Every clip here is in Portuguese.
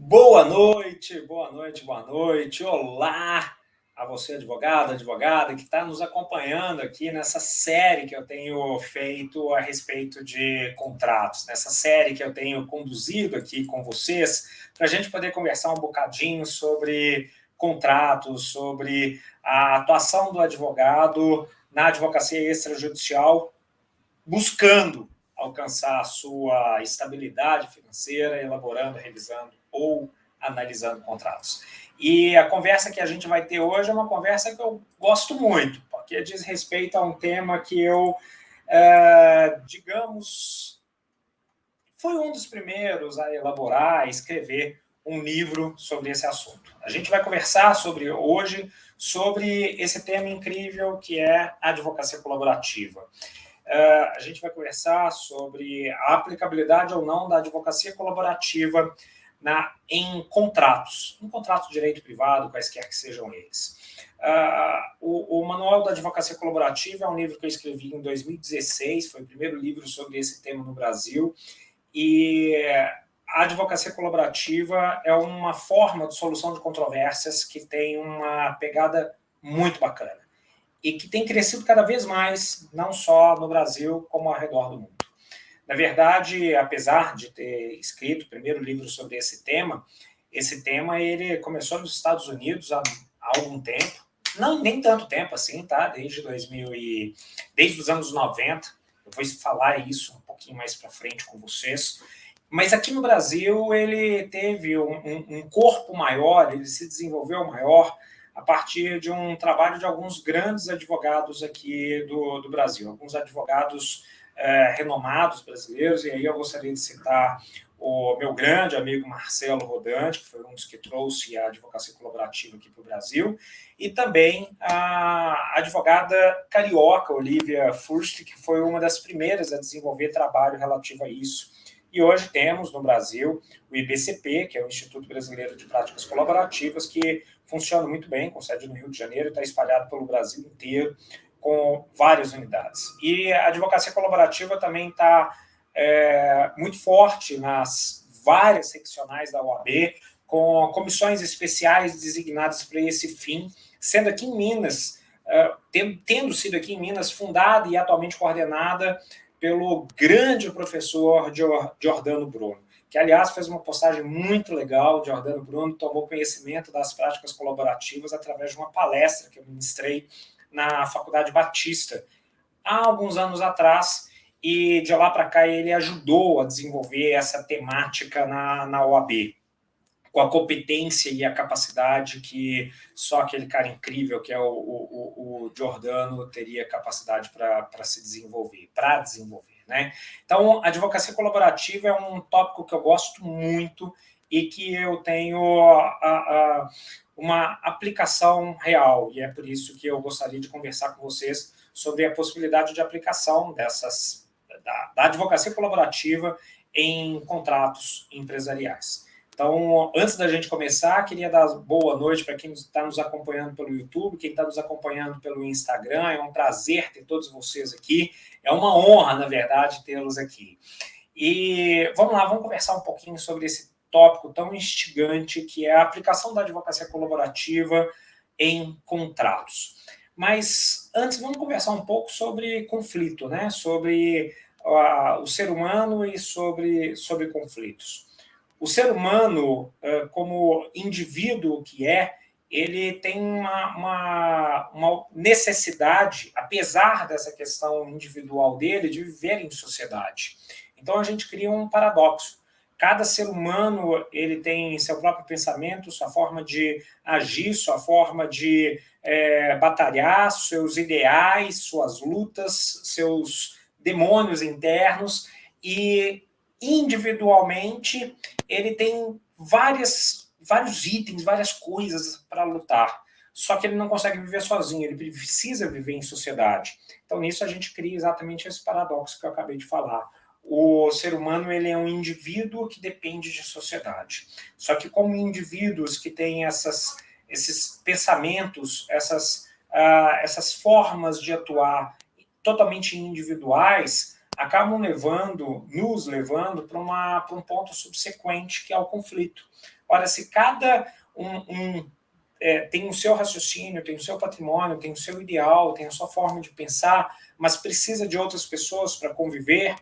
Boa noite, boa noite, boa noite. Olá a você, advogado, advogada, que está nos acompanhando aqui nessa série que eu tenho feito a respeito de contratos, nessa série que eu tenho conduzido aqui com vocês, para a gente poder conversar um bocadinho sobre contratos, sobre a atuação do advogado na advocacia extrajudicial, buscando alcançar a sua estabilidade financeira, elaborando, revisando ou analisando contratos. E a conversa que a gente vai ter hoje é uma conversa que eu gosto muito, porque diz respeito a um tema que eu, digamos, foi um dos primeiros a elaborar, a escrever um livro sobre esse assunto. A gente vai conversar hoje sobre esse tema incrível que é a advocacia colaborativa. A gente vai conversar sobre a aplicabilidade ou não da advocacia colaborativa em contratos de direito privado, quaisquer que sejam eles. O Manual da Advocacia Colaborativa é um livro que eu escrevi em 2016, foi o primeiro livro sobre esse tema no Brasil, e a advocacia colaborativa é uma forma de solução de controvérsias que tem uma pegada muito bacana e que tem crescido cada vez mais, não só no Brasil, como ao redor do mundo. Na verdade, apesar de ter escrito o primeiro livro sobre esse tema ele começou nos Estados Unidos há algum tempo, não nem tanto tempo assim, tá? Desde os anos 90. Eu vou falar isso um pouquinho mais para frente com vocês. Mas aqui no Brasil ele teve um corpo maior, ele se desenvolveu maior a partir de um trabalho de alguns grandes advogados aqui do Brasil, alguns advogados renomados brasileiros, e aí eu gostaria de citar o meu grande amigo Marcelo Rodante, que foi um dos que trouxe a advocacia colaborativa aqui para o Brasil, e também a advogada carioca, Olivia Furst, que foi uma das primeiras a desenvolver trabalho relativo a isso. E hoje temos no Brasil o IBCP, que é o Instituto Brasileiro de Práticas Colaborativas, que funciona muito bem, com sede no Rio de Janeiro, e está espalhado pelo Brasil inteiro, com várias unidades. E a advocacia colaborativa também está muito forte nas várias seccionais da OAB, com comissões especiais designadas para esse fim, sendo aqui em Minas, tendo sido aqui em Minas fundada e atualmente coordenada pelo grande professor Giordano Bruno, que, aliás, fez uma postagem muito legal. Giordano Bruno tomou conhecimento das práticas colaborativas através de uma palestra que eu ministrei na Faculdade Batista há alguns anos atrás, e de lá para cá ele ajudou a desenvolver essa temática na OAB, com a competência e a capacidade que só aquele cara incrível que é o Giordano teria capacidade para se desenvolver, né? Então, a advocacia colaborativa é um tópico que eu gosto muito e que eu tenho uma aplicação real, e é por isso que eu gostaria de conversar com vocês sobre a possibilidade de aplicação da advocacia colaborativa em contratos empresariais. Então, antes da gente começar, queria dar boa noite para quem está nos acompanhando pelo YouTube, quem está nos acompanhando pelo Instagram. É um prazer ter todos vocês aqui. É uma honra, na verdade, tê-los aqui. E vamos lá, vamos conversar um pouquinho sobre esse tópico tão instigante que é a aplicação da advocacia colaborativa em contratos. Mas antes, vamos conversar um pouco sobre conflito, né? Sobre o ser humano e sobre conflitos. O ser humano, como indivíduo que ele tem uma necessidade, apesar dessa questão individual dele, de viver em sociedade. Então, a gente cria um paradoxo. Cada ser humano ele tem seu próprio pensamento, sua forma de agir, sua forma de batalhar, seus ideais, suas lutas, seus demônios internos, e individualmente ele tem vários itens, várias coisas para lutar. Só que ele não consegue viver sozinho, ele precisa viver em sociedade. Então, nisso, a gente cria exatamente esse paradoxo que eu acabei de falar. O ser humano ele é um indivíduo que depende de sociedade. Só que, como indivíduos que têm esses pensamentos, essas formas de atuar totalmente individuais, acabam nos levando para um ponto subsequente, que é o conflito. Ora, se cada tem o seu raciocínio, tem o seu patrimônio, tem o seu ideal, tem a sua forma de pensar, mas precisa de outras pessoas para conviver,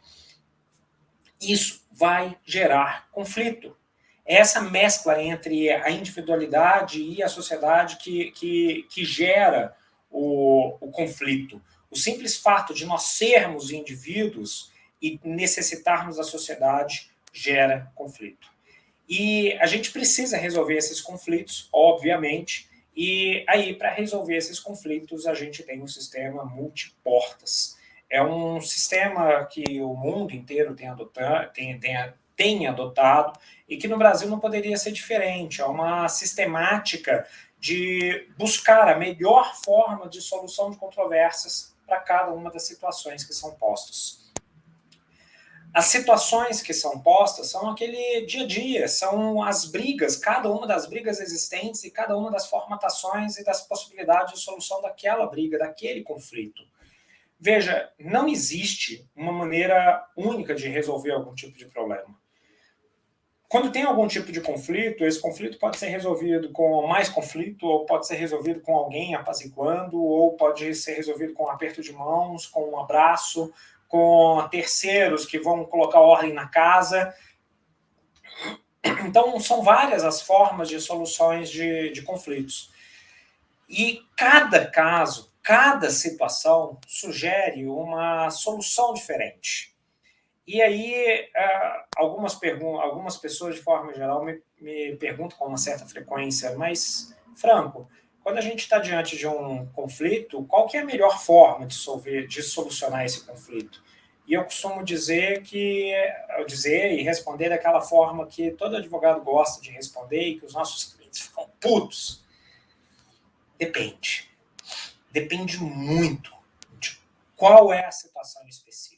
isso vai gerar conflito. É essa mescla entre a individualidade e a sociedade que gera o conflito. O simples fato de nós sermos indivíduos e necessitarmos da sociedade gera conflito. E a gente precisa resolver esses conflitos, obviamente, e aí, para resolver esses conflitos, a gente tem um sistema multiportas. É um sistema que o mundo inteiro tem adotado e que no Brasil não poderia ser diferente. É uma sistemática de buscar a melhor forma de solução de controvérsias para cada uma das situações que são postas. As situações que são postas são aquele dia a dia, são as brigas, cada uma das brigas existentes e cada uma das formatações e das possibilidades de solução daquela briga, daquele conflito. Veja, não existe uma maneira única de resolver algum tipo de problema. Quando tem algum tipo de conflito, esse conflito pode ser resolvido com mais conflito, ou pode ser resolvido com alguém apaziguando, ou pode ser resolvido com um aperto de mãos, com um abraço, com terceiros que vão colocar ordem na casa. Então, são várias as formas de soluções de conflitos. E cada caso, cada situação sugere uma solução diferente. E aí, algumas pessoas, de forma geral, me perguntam com uma certa frequência, mas, Franco, quando a gente está diante de um conflito, qual que é a melhor forma de solucionar esse conflito? E eu costumo dizer e responder daquela forma que todo advogado gosta de responder e que os nossos clientes ficam putos. Depende. Depende muito de qual é a situação específica.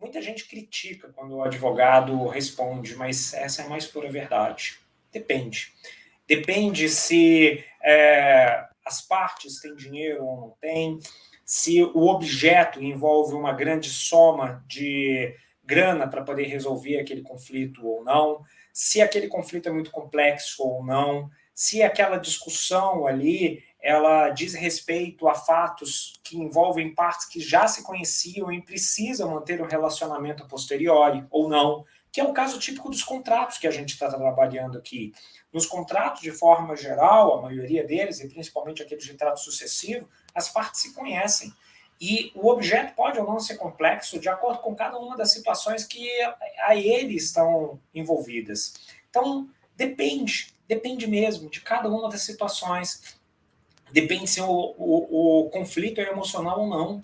Muita gente critica quando o advogado responde, mas essa é a mais pura verdade. Depende. Depende se as partes têm dinheiro ou não têm, se o objeto envolve uma grande soma de grana para poder resolver aquele conflito ou não, se aquele conflito é muito complexo ou não, se aquela discussão ali ela diz respeito a fatos que envolvem partes que já se conheciam e precisam manter um relacionamento a posteriori ou não, que é o caso típico dos contratos que a gente está trabalhando aqui. Nos contratos, de forma geral, a maioria deles, e principalmente aqueles de trato sucessivo, as partes se conhecem. E o objeto pode ou não ser complexo de acordo com cada uma das situações que a ele estão envolvidas. Então, depende mesmo de cada uma das situações. Depende se o conflito é emocional ou não.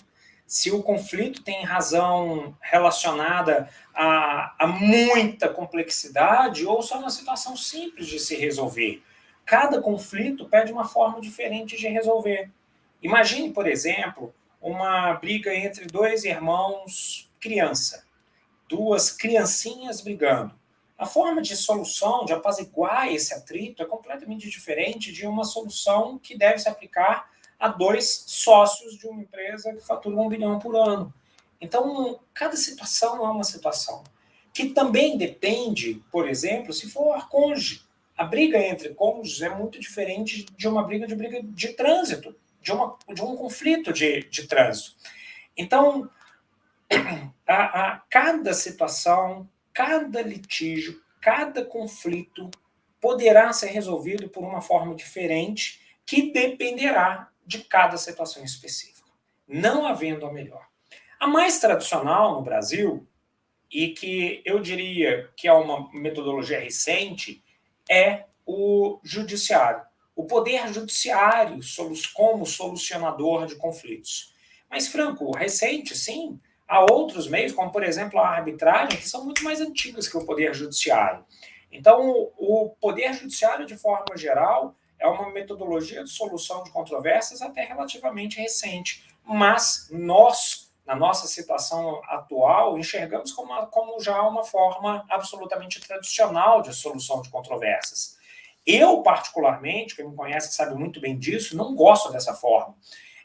Se o conflito tem razão relacionada a muita complexidade ou só uma situação simples de se resolver. Cada conflito pede uma forma diferente de resolver. Imagine, por exemplo, uma briga entre dois irmãos criança. Duas criancinhas brigando. A forma de solução, de apaziguar esse atrito, é completamente diferente de uma solução que deve se aplicar a dois sócios de uma empresa que fatura 1 bilhão por ano. Então, cada situação é uma situação. Que também depende, por exemplo, se for cônjuge. A briga entre cônjuges é muito diferente de uma briga de trânsito, de um conflito de trânsito. Então, cada situação, cada litígio, cada conflito poderá ser resolvido por uma forma diferente que dependerá de cada situação específica, não havendo a melhor. A mais tradicional no Brasil, e que eu diria que é uma metodologia recente, é o judiciário. O poder judiciário como solucionador de conflitos. Mas, Franco, recente, sim, há outros meios, como, por exemplo, a arbitragem, que são muito mais antigos que o poder judiciário. Então, o poder judiciário, de forma geral, é uma metodologia de solução de controvérsias até relativamente recente. Mas nós, na nossa situação atual, enxergamos como já uma forma absolutamente tradicional de solução de controvérsias. Eu, particularmente, quem me conhece sabe muito bem disso, não gosto dessa forma.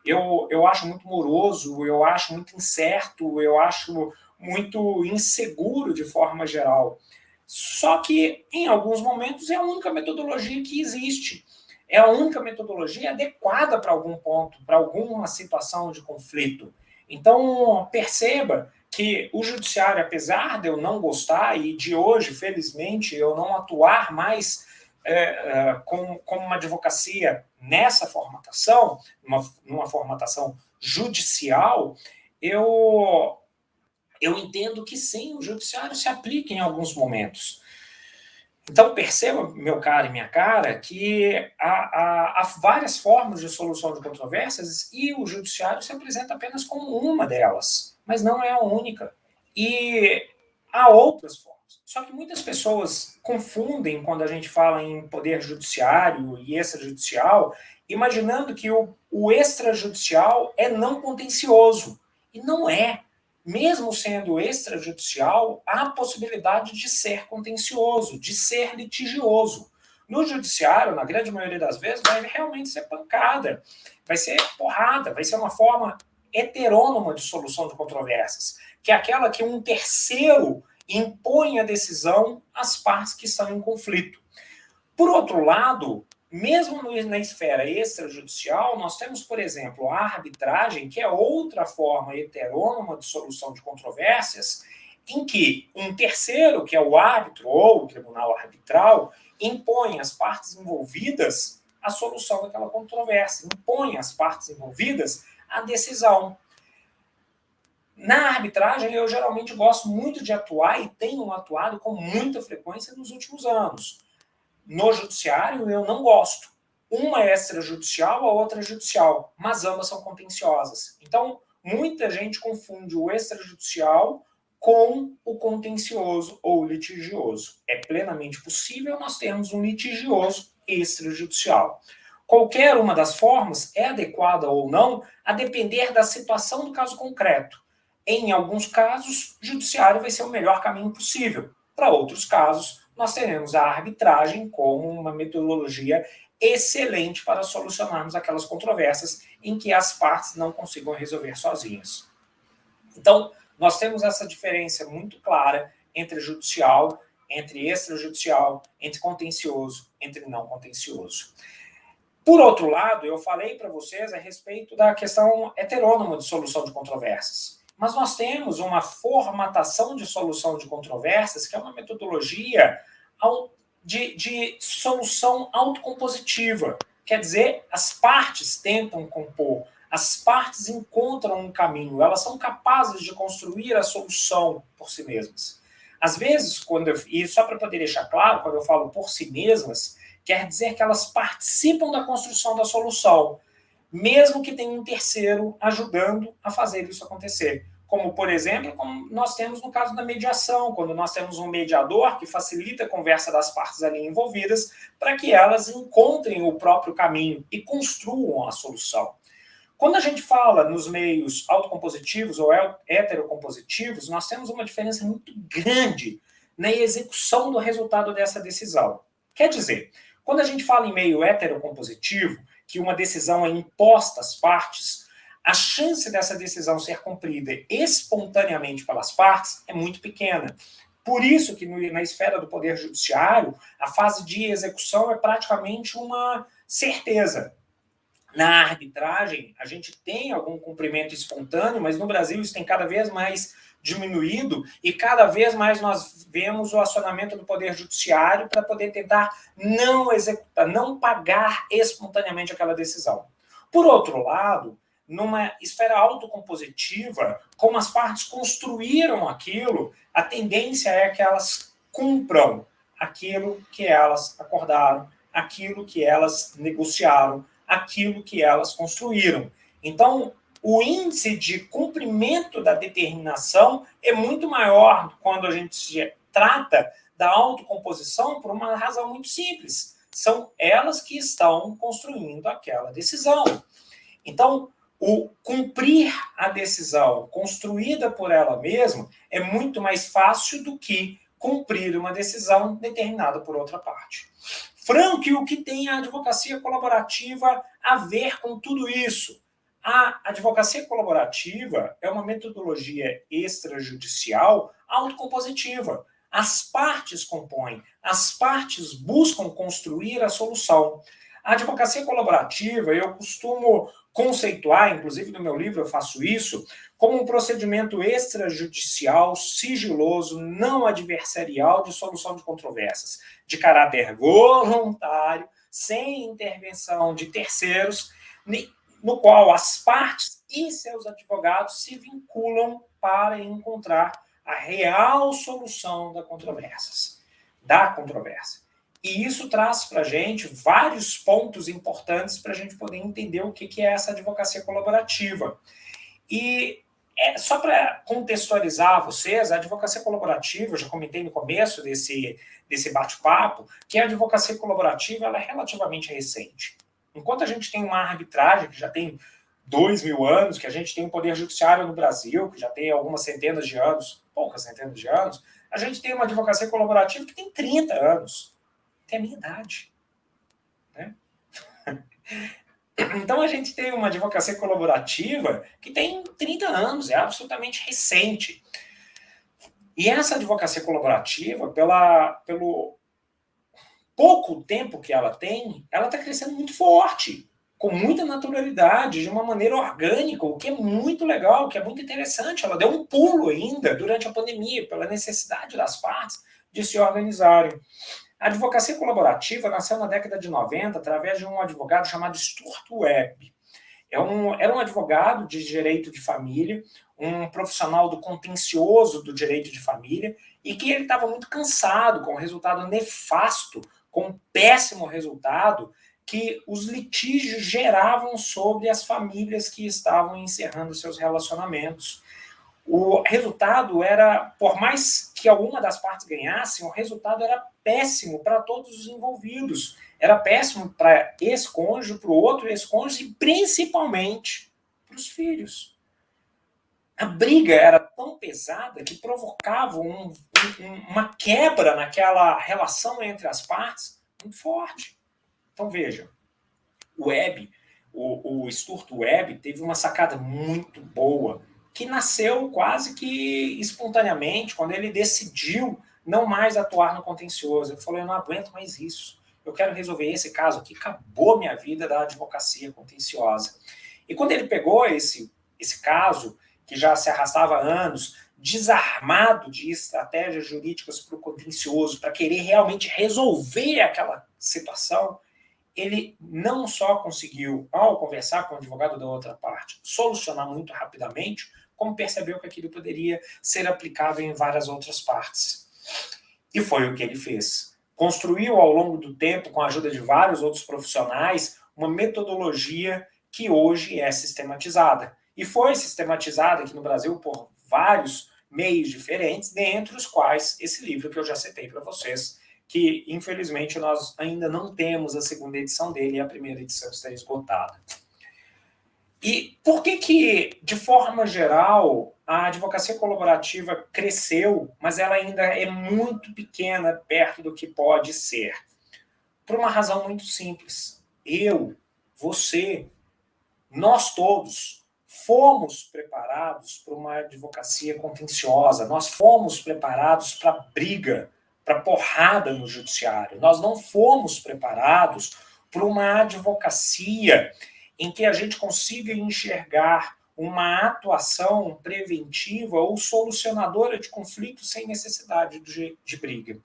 Eu acho muito moroso, eu acho muito incerto, eu acho muito inseguro de forma geral. Só que, em alguns momentos, é a única metodologia que existe. É a única metodologia adequada para algum ponto, para alguma situação de conflito. Então, perceba que o judiciário, apesar de eu não gostar e de hoje, felizmente, eu não atuar mais com uma advocacia nessa formatação, numa formatação judicial, eu entendo que sim, o judiciário se aplica em alguns momentos. Então, perceba, meu caro e minha cara, que há várias formas de solução de controvérsias e o judiciário se apresenta apenas como uma delas, mas não é a única. E há outras formas. Só que muitas pessoas confundem quando a gente fala em poder judiciário e extrajudicial, imaginando que o extrajudicial é não contencioso. E não é. Mesmo sendo extrajudicial, há a possibilidade de ser contencioso, de ser litigioso. No judiciário, na grande maioria das vezes, vai realmente ser pancada, vai ser porrada, vai ser uma forma heterônoma de solução de controvérsias, que é aquela que um terceiro impõe a decisão às partes que estão em conflito. Por outro lado, mesmo na esfera extrajudicial, nós temos, por exemplo, a arbitragem, que é outra forma heterônoma de solução de controvérsias, em que um terceiro, que é o árbitro ou o tribunal arbitral, impõe às partes envolvidas a solução daquela controvérsia, impõe às partes envolvidas a decisão. Na arbitragem, eu geralmente gosto muito de atuar e tenho atuado com muita frequência nos últimos anos. No judiciário, eu não gosto. Uma é extrajudicial, a outra é judicial, mas ambas são contenciosas. Então, muita gente confunde o extrajudicial com o contencioso ou litigioso. É plenamente possível nós termos um litigioso extrajudicial. Qualquer uma das formas é adequada ou não, a depender da situação do caso concreto. Em alguns casos, o judiciário vai ser o melhor caminho possível. Para outros casos, nós teremos a arbitragem como uma metodologia excelente para solucionarmos aquelas controvérsias em que as partes não consigam resolver sozinhas. Então, nós temos essa diferença muito clara entre judicial, entre extrajudicial, entre contencioso, entre não contencioso. Por outro lado, eu falei para vocês a respeito da questão heterônoma de solução de controvérsias. Mas nós temos uma formatação de solução de controvérsias, que é uma metodologia de solução autocompositiva. Quer dizer, as partes tentam compor, as partes encontram um caminho, elas são capazes de construir a solução por si mesmas. Às vezes, e só para poder deixar claro, quando eu falo por si mesmas, quer dizer que elas participam da construção da solução, mesmo que tenha um terceiro ajudando a fazer isso acontecer. Como, por exemplo, como nós temos no caso da mediação, quando nós temos um mediador que facilita a conversa das partes ali envolvidas para que elas encontrem o próprio caminho e construam a solução. Quando a gente fala nos meios autocompositivos ou heterocompositivos, nós temos uma diferença muito grande na execução do resultado dessa decisão. Quer dizer, quando a gente fala em meio heterocompositivo, que uma decisão é imposta às partes, a chance dessa decisão ser cumprida espontaneamente pelas partes é muito pequena. Por isso que na esfera do poder judiciário, a fase de execução é praticamente uma certeza. Na arbitragem, a gente tem algum cumprimento espontâneo, mas no Brasil isso tem cada vez mais diminuído e cada vez mais nós vemos o acionamento do Poder Judiciário para poder tentar não executar, não pagar espontaneamente aquela decisão. Por outro lado, numa esfera autocompositiva, como as partes construíram aquilo, a tendência é que elas cumpram aquilo que elas acordaram, aquilo que elas negociaram, aquilo que elas construíram. Então, o índice de cumprimento da determinação é muito maior quando a gente trata da autocomposição por uma razão muito simples. São elas que estão construindo aquela decisão. Então, o cumprir a decisão construída por ela mesma é muito mais fácil do que cumprir uma decisão determinada por outra parte. Frank, o que tem a advocacia colaborativa a ver com tudo isso? A advocacia colaborativa é uma metodologia extrajudicial autocompositiva. as partes compõem, as partes buscam construir a solução. A advocacia colaborativa, eu costumo conceituar, inclusive no meu livro eu faço isso, como um procedimento extrajudicial, sigiloso, não adversarial de solução de controvérsias, de caráter voluntário, sem intervenção de terceiros, no qual as partes e seus advogados se vinculam para encontrar a real solução da controvérsia. E isso traz para a gente vários pontos importantes para a gente poder entender o que é essa advocacia colaborativa. E só para contextualizar vocês, a advocacia colaborativa, eu já comentei no começo desse bate-papo, que a advocacia colaborativa ela é relativamente recente. Enquanto a gente tem uma arbitragem que já tem 2.000 anos, que a gente tem um poder judiciário no Brasil, que já tem algumas centenas de anos, poucas centenas de anos, a gente tem uma advocacia colaborativa que tem 30 anos. Tem a minha idade. Né? Então, a gente tem uma advocacia colaborativa que tem 30 anos, é absolutamente recente. E essa advocacia colaborativa, pelo pouco tempo que ela tem, ela está crescendo muito forte, com muita naturalidade, de uma maneira orgânica, o que é muito legal, o que é muito interessante. Ela deu um pulo ainda durante a pandemia, pela necessidade das partes de se organizarem. A advocacia colaborativa nasceu na década de 90 através de um advogado chamado Stuart Webb. Era um advogado de direito de família, um profissional do contencioso do direito de família, e que ele estava muito cansado com o resultado nefasto, com o péssimo resultado que os litígios geravam sobre as famílias que estavam encerrando seus relacionamentos. O resultado era, por mais que alguma das partes ganhassem, o resultado era péssimo para todos os envolvidos. Era péssimo para esse cônjuge, para o outro ex-cônjuge e principalmente para os filhos. A briga era tão pesada que provocava uma quebra naquela relação entre as partes muito forte. Então veja, o Stuart Webb teve uma sacada muito boa, que nasceu quase que espontaneamente, quando ele decidiu não mais atuar no contencioso. Ele falou, eu não aguento mais isso. Eu quero resolver esse caso aqui, acabou minha vida da advocacia contenciosa. E quando ele pegou esse caso, que já se arrastava há anos, desarmado de estratégias jurídicas para o contencioso, para querer realmente resolver aquela situação, ele não só conseguiu, ao conversar com o advogado da outra parte, solucionar muito rapidamente, como percebeu que aquilo poderia ser aplicável em várias outras partes. E foi o que ele fez. Construiu ao longo do tempo, com a ajuda de vários outros profissionais, uma metodologia que hoje é sistematizada. E foi sistematizada aqui no Brasil por vários meios diferentes, dentre os quais esse livro que eu já citei para vocês, que infelizmente nós ainda não temos a segunda edição dele e a primeira edição está esgotada. E por que, de forma geral, a advocacia colaborativa cresceu, mas ela ainda é muito pequena perto do que pode ser? Por uma razão muito simples. Eu, você, nós todos fomos preparados para uma advocacia contenciosa, nós fomos preparados para briga, para porrada no judiciário. Nós não fomos preparados para uma advocacia em que a gente consiga enxergar uma atuação preventiva ou solucionadora de conflitos sem necessidade de briga.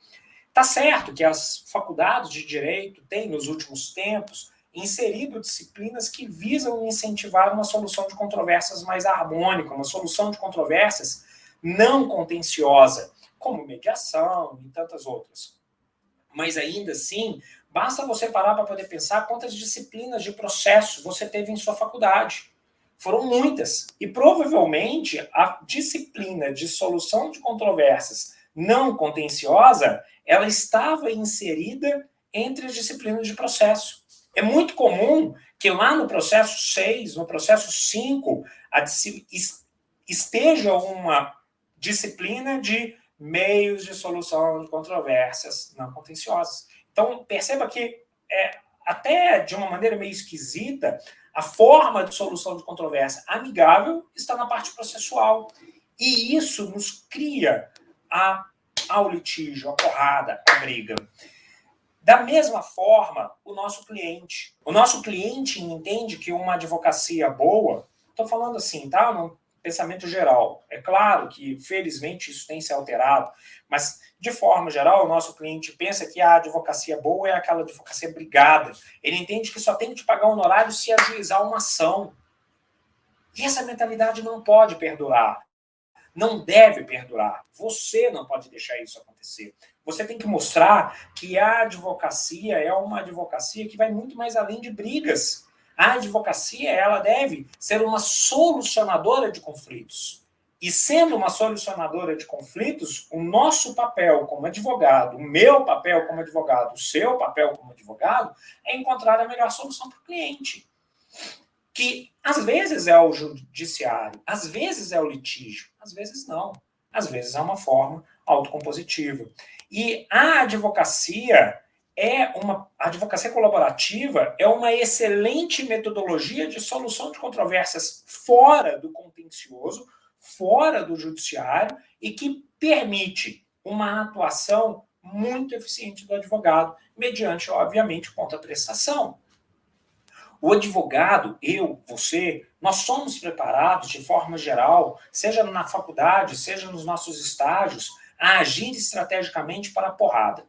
Tá certo que as faculdades de direito têm, nos últimos tempos, inserido disciplinas que visam incentivar uma solução de controvérsias mais harmônica, uma solução de controvérsias não contenciosa, como mediação e tantas outras. Mas ainda assim, basta você parar para poder pensar quantas disciplinas de processo você teve em sua faculdade. Foram muitas. E provavelmente a disciplina de solução de controvérsias não contenciosa, ela estava inserida entre as disciplinas de processo. É muito comum que lá no processo 6, no processo 5, esteja uma disciplina de meios de solução de controvérsias não contenciosas. Então, perceba que, até de uma maneira meio esquisita, a forma de solução de controvérsia amigável está na parte processual. E isso nos cria a ao litígio, à porrada, à briga. Da mesma forma, o nosso cliente. O nosso cliente entende que uma advocacia boa, estou falando assim, tá? Num pensamento geral. É claro que, felizmente, isso tem se alterado, mas, de forma geral, o nosso cliente pensa que a advocacia boa é aquela advocacia brigada. Ele entende que só tem que te pagar um honorário se ajuizar uma ação. E essa mentalidade não pode perdurar. Não deve perdurar. Você não pode deixar isso acontecer. Você tem que mostrar que a advocacia é uma advocacia que vai muito mais além de brigas. A advocacia, ela deve ser uma solucionadora de conflitos. E sendo uma solucionadora de conflitos, o nosso papel como advogado, o meu papel como advogado, o seu papel como advogado, é encontrar a melhor solução para o cliente. Que às vezes é o judiciário, às vezes é o litígio, às vezes não. Às vezes é uma forma autocompositiva. E a advocacia a advocacia colaborativa é uma excelente metodologia de solução de controvérsias fora do contencioso, fora do judiciário e que permite uma atuação muito eficiente do advogado, mediante, obviamente, contraprestação. O advogado, eu, você, nós somos preparados de forma geral, seja na faculdade, seja nos nossos estágios, a agir estrategicamente para a porrada.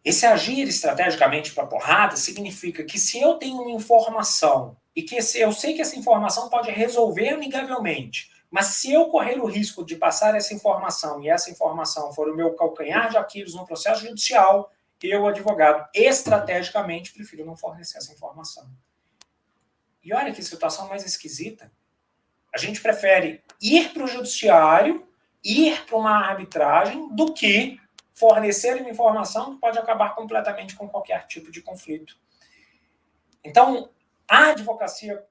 Esse agir estrategicamente para a porrada significa que se eu tenho uma informação e que eu sei que essa informação pode resolver amigavelmente, mas se eu correr o risco de passar essa informação e essa informação for o meu calcanhar de Aquiles no processo judicial, eu, advogado, estrategicamente prefiro não fornecer essa informação. E olha que situação mais esquisita. A gente prefere ir para o judiciário, ir para uma arbitragem, do que fornecer uma informação que pode acabar completamente com qualquer tipo de conflito. Então, a advocacia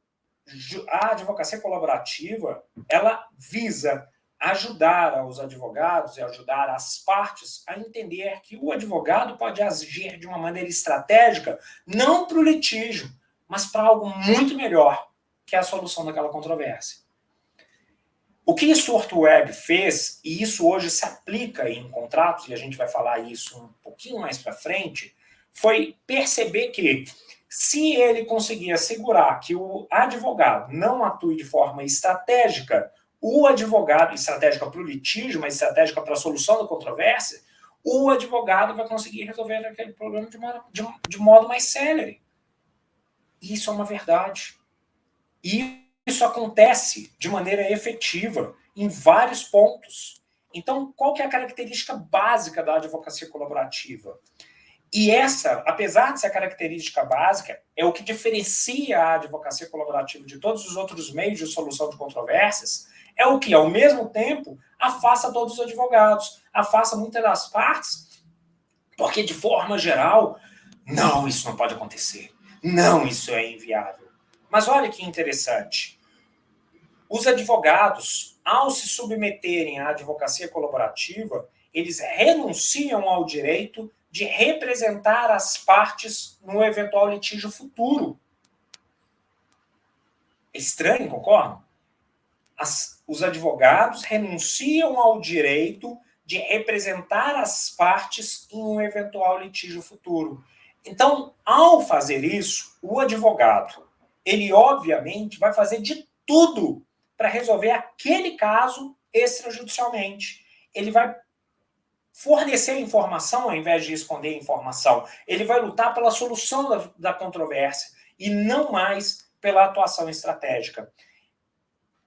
colaborativa, ela visa ajudar os advogados e ajudar as partes a entender que o advogado pode agir de uma maneira estratégica, não para o litígio, mas para algo muito melhor, que é a solução daquela controvérsia. O que Stuart Webb fez, e isso hoje se aplica em contratos, e a gente vai falar isso um pouquinho mais para frente, foi perceber que, se ele conseguir assegurar que o advogado não atue de forma estratégica, o advogado, estratégica para o litígio, mas estratégica para a solução da controvérsia, o advogado vai conseguir resolver aquele problema de modo mais célere. Isso é uma verdade. E isso acontece de maneira efetiva em vários pontos. Então, qual que é a característica básica da advocacia colaborativa? E essa, apesar de ser a característica básica, é o que diferencia a advocacia colaborativa de todos os outros meios de solução de controvérsias, é o que, ao mesmo tempo, afasta todos os advogados, afasta muitas das partes, porque, de forma geral, não, isso não pode acontecer. Não, isso é inviável. Mas olha que interessante. Os advogados, ao se submeterem à advocacia colaborativa, eles renunciam ao direito de representar as partes no eventual litígio futuro. É estranho, concordam? Os advogados renunciam ao direito de representar as partes em um eventual litígio futuro. Então, ao fazer isso, o advogado, ele obviamente vai fazer de tudo para resolver aquele caso extrajudicialmente. Ele vai fornecer informação ao invés de esconder informação. Ele vai lutar pela solução da controvérsia e não mais pela atuação estratégica.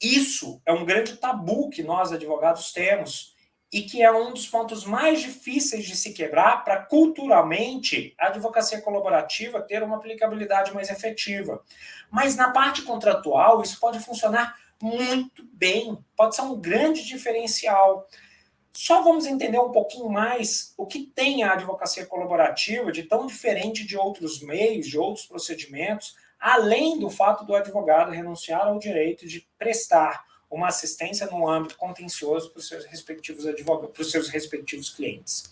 Isso é um grande tabu que nós, advogados, temos e que é um dos pontos mais difíceis de se quebrar para, culturalmente, a advocacia colaborativa ter uma aplicabilidade mais efetiva. Mas, na parte contratual, isso pode funcionar muito bem, pode ser um grande diferencial. Só vamos entender um pouquinho mais o que tem a advocacia colaborativa de tão diferente de outros meios, de outros procedimentos, além do fato do advogado renunciar ao direito de prestar uma assistência no âmbito contencioso para os seus respectivos advogados, para os seus respectivos clientes.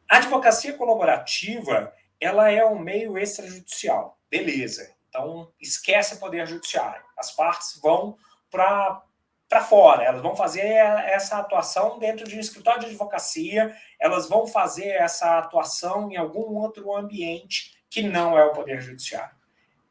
A advocacia colaborativa, ela é um meio extrajudicial, beleza. Então, esquece o poder judiciário. As partes vão para para fora, elas vão fazer essa atuação dentro de um escritório de advocacia, elas vão fazer essa atuação em algum outro ambiente que não é o Poder Judiciário.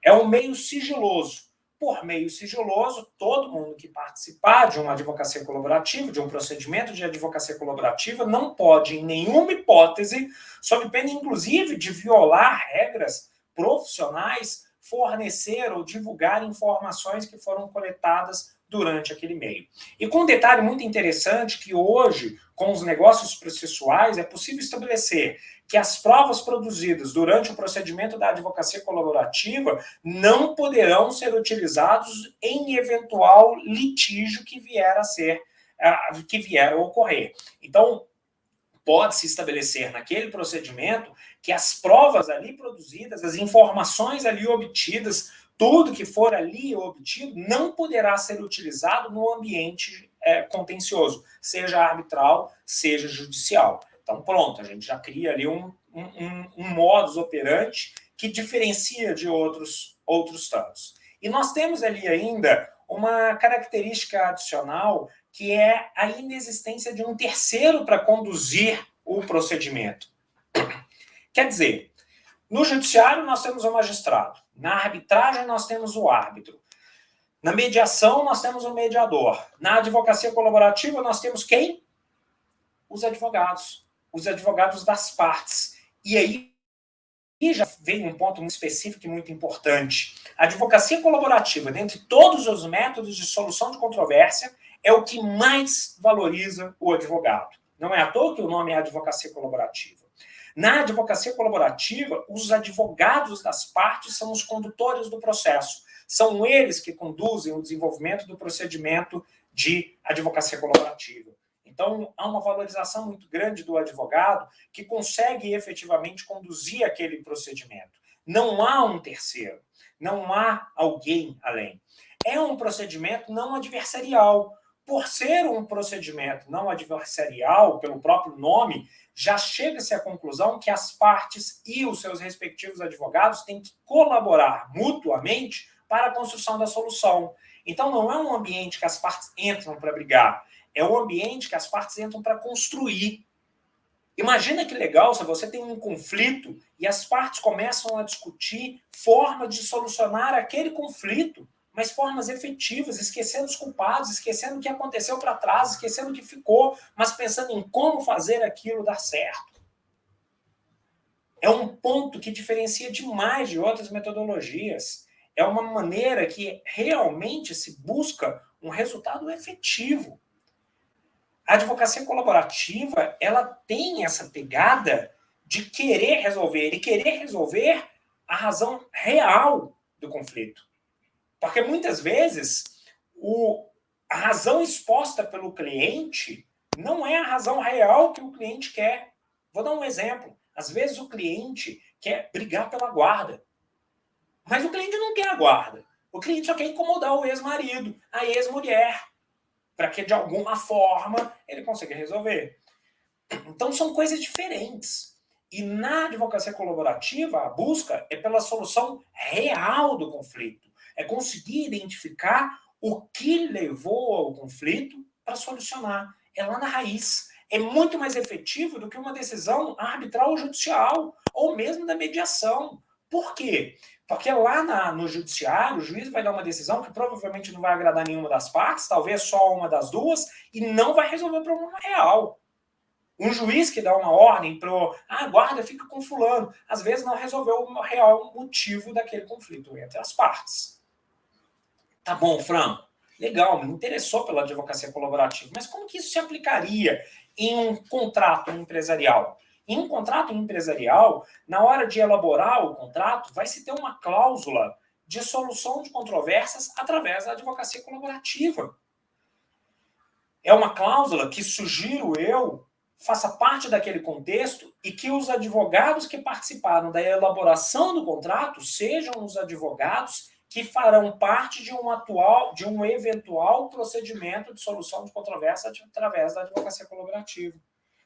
É um meio sigiloso. Por meio sigiloso, todo mundo que participar de uma advocacia colaborativa, de um procedimento de advocacia colaborativa, não pode, em nenhuma hipótese, sob pena inclusive de violar regras profissionais, fornecer ou divulgar informações que foram coletadas durante aquele meio. E com um detalhe muito interessante, que hoje, com os negócios processuais, é possível estabelecer que as provas produzidas durante o procedimento da advocacia colaborativa não poderão ser utilizados em eventual litígio que vier a ocorrer. Então, pode-se estabelecer naquele procedimento que as provas ali produzidas, as informações ali obtidas, tudo que for ali obtido não poderá ser utilizado no ambiente contencioso, seja arbitral, seja judicial. Então, pronto, a gente já cria ali um modus operandi que diferencia de outros tantos. E nós temos ali ainda uma característica adicional, que é a inexistência de um terceiro para conduzir o procedimento. Quer dizer, no judiciário nós temos o magistrado, na arbitragem nós temos o árbitro, na mediação nós temos o mediador, na advocacia colaborativa nós temos quem? Os advogados das partes. E aí já vem um ponto muito específico e muito importante. A advocacia colaborativa, dentre todos os métodos de solução de controvérsia, é o que mais valoriza o advogado. Não é à toa que o nome é advocacia colaborativa. Na advocacia colaborativa, os advogados das partes são os condutores do processo. São eles que conduzem o desenvolvimento do procedimento de advocacia colaborativa. Então, há uma valorização muito grande do advogado que consegue efetivamente conduzir aquele procedimento. Não há um terceiro, não há alguém além. É um procedimento não adversarial. Por ser um procedimento não adversarial, pelo próprio nome, já chega-se à conclusão que as partes e os seus respectivos advogados têm que colaborar mutuamente para a construção da solução. Então, não é um ambiente que as partes entram para brigar, é um ambiente que as partes entram para construir. Imagina que legal se você tem um conflito e as partes começam a discutir formas de solucionar aquele conflito, mas formas efetivas, esquecendo os culpados, esquecendo o que aconteceu para trás, esquecendo o que ficou, mas pensando em como fazer aquilo dar certo. É um ponto que diferencia demais de outras metodologias. É uma maneira que realmente se busca um resultado efetivo. A advocacia colaborativa, ela tem essa pegada de querer resolver, e querer resolver a razão real do conflito. Porque muitas vezes a razão exposta pelo cliente não é a razão real que o cliente quer. Vou dar um exemplo. Às vezes o cliente quer brigar pela guarda, mas o cliente não quer a guarda. O cliente só quer incomodar o ex-marido, a ex-mulher, para que de alguma forma ele consiga resolver. Então são coisas diferentes. E na advocacia colaborativa, a busca é pela solução real do conflito. É conseguir identificar o que levou ao conflito para solucionar. É lá na raiz. É muito mais efetivo do que uma decisão arbitral ou judicial, ou mesmo da mediação. Por quê? Porque lá no judiciário, o juiz vai dar uma decisão que provavelmente não vai agradar nenhuma das partes, talvez só uma das duas, e não vai resolver o problema real. Um juiz que dá uma ordem para a guarda fica com fulano, às vezes não resolveu o real motivo daquele conflito entre as partes. Tá bom, Fran, legal, me interessou pela advocacia colaborativa, mas como que isso se aplicaria em um contrato empresarial? Em um contrato empresarial, na hora de elaborar o contrato, vai se ter uma cláusula de solução de controvérsias através da advocacia colaborativa. É uma cláusula que, sugiro eu, faça parte daquele contexto e que os advogados que participaram da elaboração do contrato sejam os advogados que farão parte de um eventual procedimento de solução de controvérsia através da advocacia colaborativa.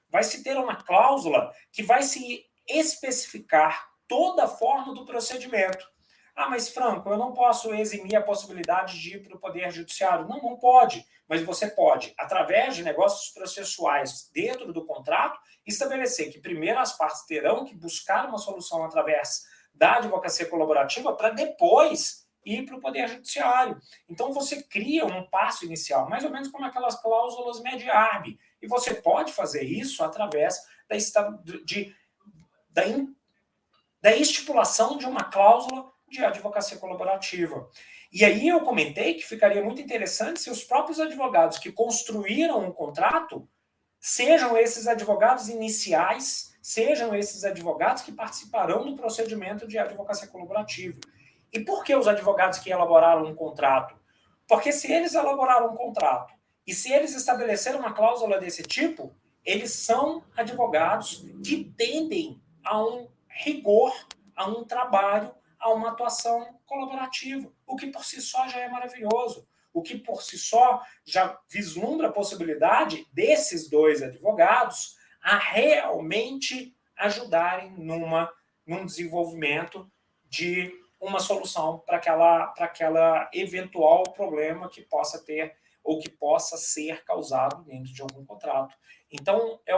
Vai se ter uma cláusula que vai se especificar toda a forma do procedimento. Ah, mas Franco, eu não posso eximir a possibilidade de ir para o Poder Judiciário. Não, não pode. Mas você pode, através de negócios processuais dentro do contrato, estabelecer que primeiro as partes terão que buscar uma solução através da advocacia colaborativa para depois ir para o Poder Judiciário. Então você cria um passo inicial, mais ou menos como aquelas cláusulas MED-ARB. E você pode fazer isso através da estipulação de uma cláusula de advocacia colaborativa. E aí eu comentei que ficaria muito interessante se os próprios advogados que construíram um contrato sejam esses advogados iniciais, sejam esses advogados que participarão do procedimento de advocacia colaborativa. E por que os advogados que elaboraram um contrato? Porque se eles elaboraram um contrato e se eles estabeleceram uma cláusula desse tipo, eles são advogados que tendem a um rigor, a um trabalho, a uma atuação colaborativa, o que por si só já é maravilhoso, o que por si só já vislumbra a possibilidade desses dois advogados a realmente ajudarem num desenvolvimento de uma solução para aquela eventual problema que possa ter ou que possa ser causado dentro de algum contrato. Então, é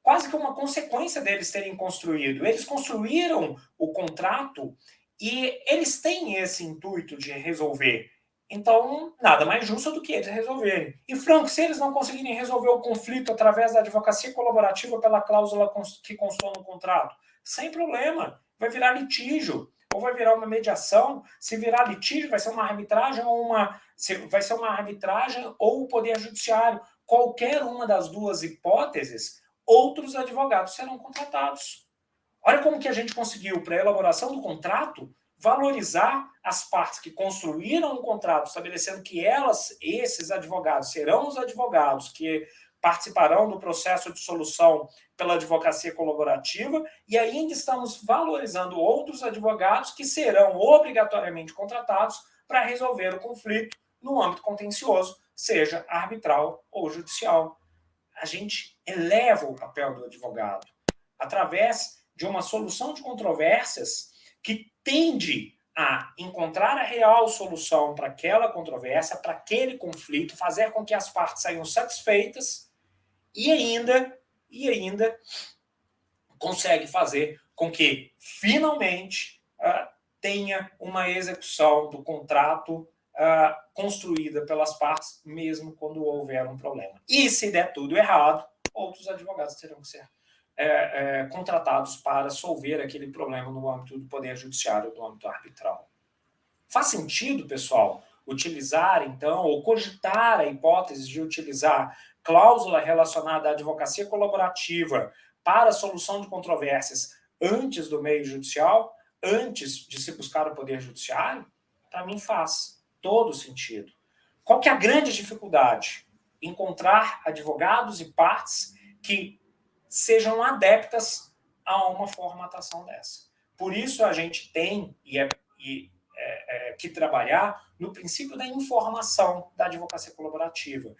quase que uma consequência deles terem construído. Eles construíram o contrato e eles têm esse intuito de resolver. Então, nada mais justo do que eles resolverem. E, Franco, se eles não conseguirem resolver o conflito através da advocacia colaborativa pela cláusula que constou no contrato, sem problema, vai virar litígio, ou vai virar uma mediação. Se virar litígio, vai ser uma arbitragem ou o Poder Judiciário. Qualquer uma das duas hipóteses, outros advogados serão contratados. Olha como que a gente conseguiu, para a elaboração do contrato, valorizar as partes que construíram um contrato, estabelecendo que esses advogados, serão os advogados que participarão do processo de solução pela advocacia colaborativa, e ainda estamos valorizando outros advogados que serão obrigatoriamente contratados para resolver o conflito no âmbito contencioso, seja arbitral ou judicial. A gente eleva o papel do advogado através de uma solução de controvérsias que tende a encontrar a real solução para aquela controvérsia, para aquele conflito, fazer com que as partes saiam satisfeitas e ainda consegue fazer com que, finalmente, tenha uma execução do contrato construída pelas partes, mesmo quando houver um problema. E se der tudo errado, outros advogados terão que ser contratados para solver aquele problema no âmbito do Poder Judiciário, no âmbito arbitral. Faz sentido, pessoal, utilizar, então, ou cogitar a hipótese de utilizar cláusula relacionada à advocacia colaborativa para a solução de controvérsias antes do meio judicial, antes de se buscar o Poder Judiciário? Para mim faz todo sentido. Qual que é a grande dificuldade? Encontrar advogados e partes que sejam adeptas a uma formatação dessa. Por isso a gente tem que trabalhar no princípio da informação da advocacia colaborativa,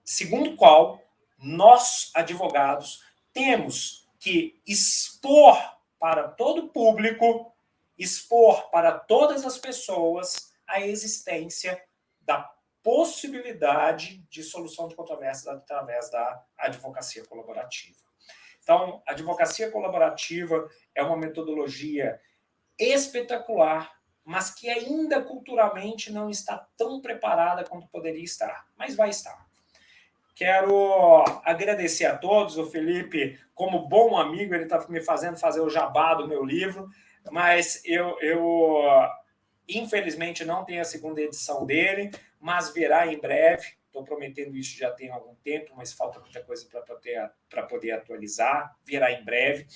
segundo o qual nós, advogados, temos que expor para todo o público, expor para todas as pessoas a existência da possibilidade de solução de controvérsias através da advocacia colaborativa. Então, a advocacia colaborativa é uma metodologia espetacular, mas que ainda culturalmente não está tão preparada quanto poderia estar, mas vai estar. Quero agradecer a todos. O Felipe, como bom amigo, ele está me fazendo fazer o jabá do meu livro, mas eu infelizmente não tenho a segunda edição dele, mas virá em breve. Estou prometendo isso já tem algum tempo, mas falta muita coisa para poder atualizar. Virá em breve.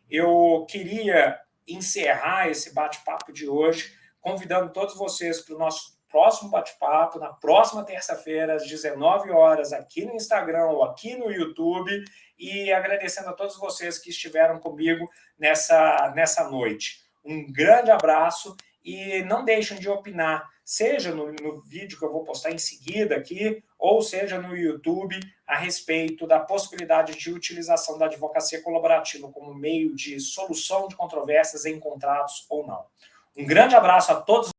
Eu queria encerrar esse bate-papo de hoje, convidando todos vocês para o nosso próximo bate-papo, na próxima terça-feira, às 19 horas, aqui no Instagram ou aqui no YouTube, e agradecendo a todos vocês que estiveram comigo nessa noite. Um grande abraço e não deixem de opinar, seja no vídeo que eu vou postar em seguida aqui, ou seja no YouTube, a respeito da possibilidade de utilização da advocacia colaborativa como meio de solução de controvérsias em contratos ou não. Um grande abraço a todos.